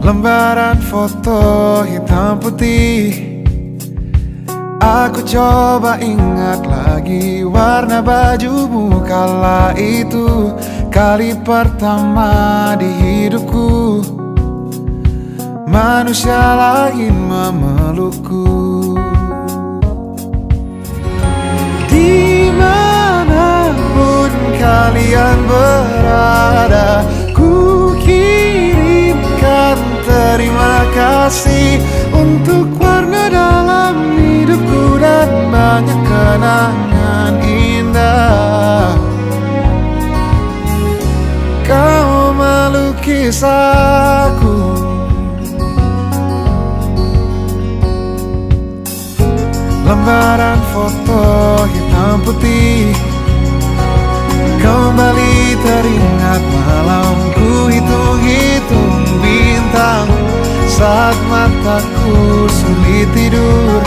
Lembaran foto hitam putih. Aku coba ingat lagi warna bajumu kala itu, kali pertama di hidupku manusia lain memelukku. Dimanapun kalian berada, ku kirimkan terima kasih untuk warna dalam hidupku dan banyak kenangan indah. Kau melukis aku, lembaran foto hitam putih. Kembali teringat malamku hitung-hitung bintang saat mataku sulit tidur.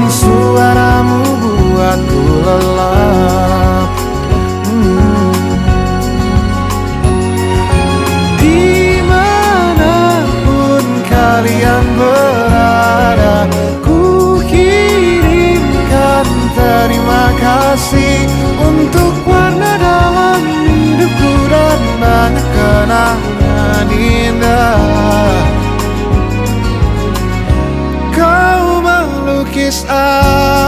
Suaramu buatku lelap. Dimanapun kalian berada, ku kirimkan terima kasih untuk warna dalam hidupku dan banyak kenangan indah. Kau melukis aku.